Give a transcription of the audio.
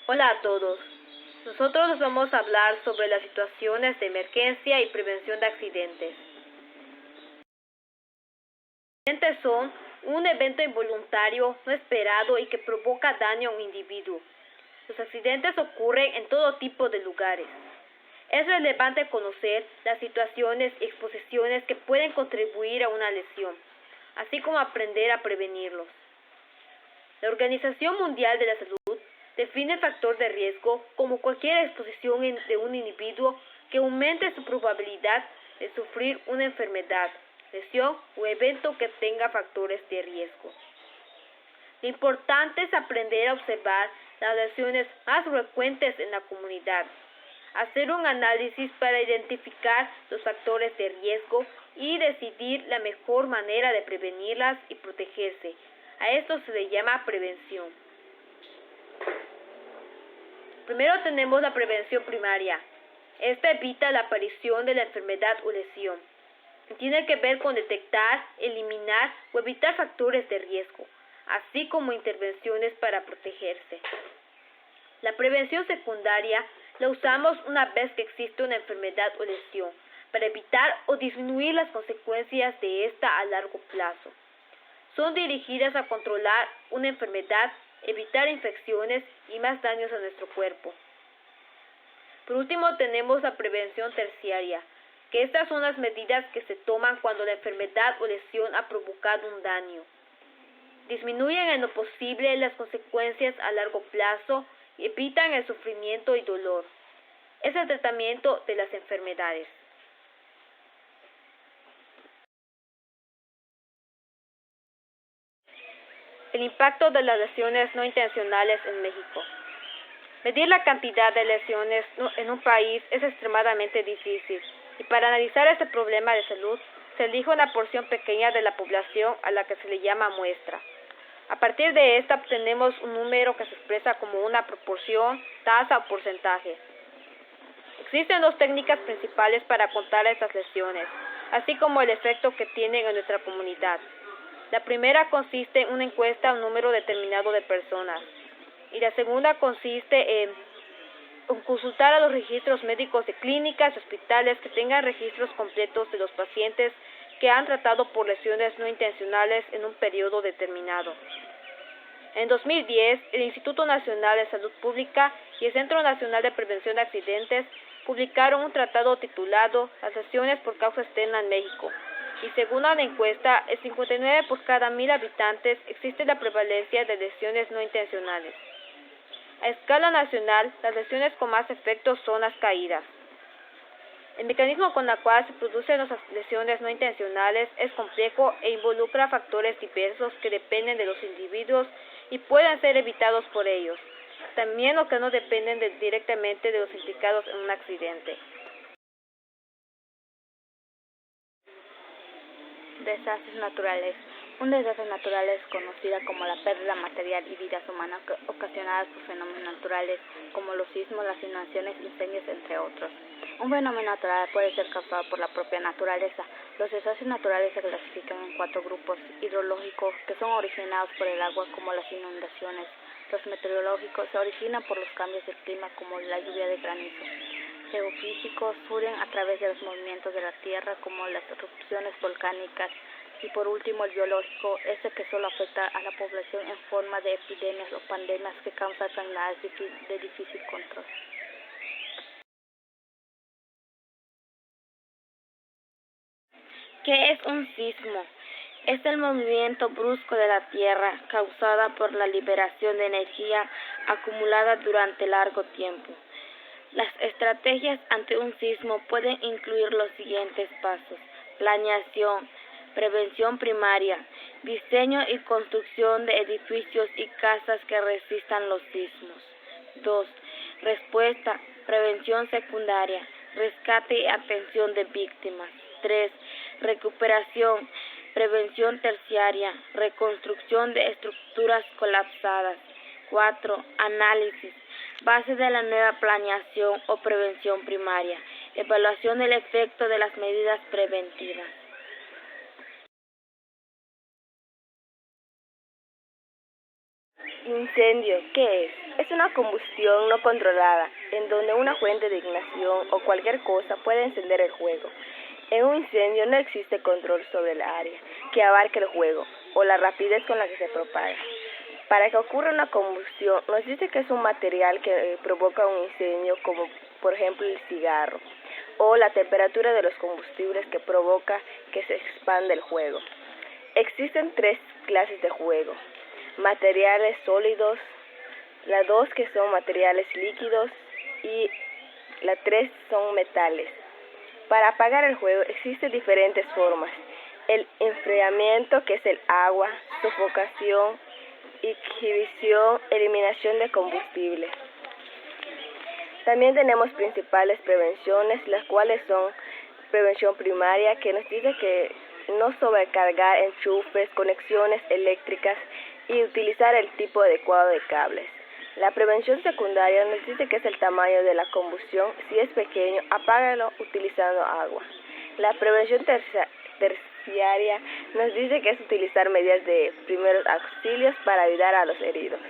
Hola a todos. Nosotros les vamos a hablar sobre las situaciones de emergencia y prevención de accidentes. Accidentes son un evento involuntario, no esperado y que provoca daño a un individuo. Los accidentes ocurren en todo tipo de lugares. Es relevante conocer las situaciones y exposiciones que pueden contribuir a una lesión, así como aprender a prevenirlos. La Organización Mundial de la Salud define el factor de riesgo como cualquier exposición de un individuo que aumente su probabilidad de sufrir una enfermedad, lesión o evento que tenga factores de riesgo. Lo importante es aprender a observar las lesiones más frecuentes en la comunidad, hacer un análisis para identificar los factores de riesgo y decidir la mejor manera de prevenirlas y protegerse. A esto se le llama prevención. Primero tenemos la prevención primaria. Esta evita la aparición de la enfermedad o lesión. Tiene que ver con detectar, eliminar o evitar factores de riesgo, así como intervenciones para protegerse. La prevención secundaria la usamos una vez que existe una enfermedad o lesión, para evitar o disminuir las consecuencias de esta a largo plazo. Son dirigidas a controlar una enfermedad, evitar infecciones y más daños a nuestro cuerpo. Por último, tenemos la prevención terciaria, que estas son las medidas que se toman cuando la enfermedad o lesión ha provocado un daño. Disminuyen en lo posible las consecuencias a largo plazo y evitan el sufrimiento y dolor. Es el tratamiento de las enfermedades. El impacto de las lesiones no intencionales en México. Medir la cantidad de lesiones en un país es extremadamente difícil, y para analizar este problema de salud se elige una porción pequeña de la población a la que se le llama muestra. A partir de esta obtenemos un número que se expresa como una proporción, tasa o porcentaje. Existen dos técnicas principales para contar estas lesiones, así como el efecto que tienen en nuestra comunidad. La primera consiste en una encuesta a un número determinado de personas, y la segunda consiste en consultar a los registros médicos de clínicas y hospitales que tengan registros completos de los pacientes que han tratado por lesiones no intencionales en un periodo determinado. En 2010, el Instituto Nacional de Salud Pública y el Centro Nacional de Prevención de Accidentes publicaron un tratado titulado Las lesiones por causa externa en México, y según la encuesta, el 59 por cada 1000 habitantes existe la prevalencia de lesiones no intencionales. A escala nacional, las lesiones con más efectos son las caídas. El mecanismo con el cual se producen las lesiones no intencionales es complejo e involucra factores diversos que dependen de los individuos y pueden ser evitados por ellos, también o que no dependen directamente de los implicados en un accidente. Desastres naturales. Un desastre natural es conocida como la pérdida material y vidas humanas ocasionadas por fenómenos naturales como los sismos, las inundaciones, incendios, entre otros. Un fenómeno natural puede ser causado por la propia naturaleza. Los desastres naturales se clasifican en 4 grupos: hidrológicos, que son originados por el agua, como las inundaciones; los meteorológicos se originan por los cambios del clima, como la lluvia de granizo; geofísicos surgen a través de los movimientos de la Tierra, como las erupciones volcánicas; y por último el biológico, que solo afecta a la población en forma de epidemias o pandemias que causan enfermedades de difícil control. ¿Qué es un sismo? Es el movimiento brusco de la Tierra causada por la liberación de energía acumulada durante largo tiempo. Las estrategias ante un sismo pueden incluir los siguientes pasos: planeación, prevención primaria, diseño y construcción de edificios y casas que resistan los sismos. 2. Respuesta, prevención secundaria, rescate y atención de víctimas. 3. Recuperación, prevención terciaria, reconstrucción de estructuras colapsadas. 4. Análisis, base de la nueva planeación o prevención primaria, evaluación del efecto de las medidas preventivas. Incendio, ¿qué es? Es una combustión no controlada, en donde una fuente de ignición o cualquier cosa puede encender el fuego. En un incendio no existe control sobre el área que abarca el fuego o la rapidez con la que se propaga. Para que ocurra una combustión, nos dice que es un material que provoca un incendio, como por ejemplo el cigarro, o la temperatura de los combustibles que provoca que se expanda el fuego. Existen 3 clases de fuego: materiales sólidos, la 2 que son materiales líquidos y la 3 son metales. Para apagar el fuego existen diferentes formas: el enfriamiento, que es el agua, sofocación, ignición, eliminación de combustible. También tenemos principales prevenciones, las cuales son prevención primaria, que nos dice que no sobrecargar enchufes, conexiones eléctricas y utilizar el tipo adecuado de cables. La prevención secundaria nos dice que es el tamaño de la combustión. Si es pequeño, apágalo utilizando agua. La prevención terciaria nos dice que es utilizar medidas de primeros auxilios para ayudar a los heridos.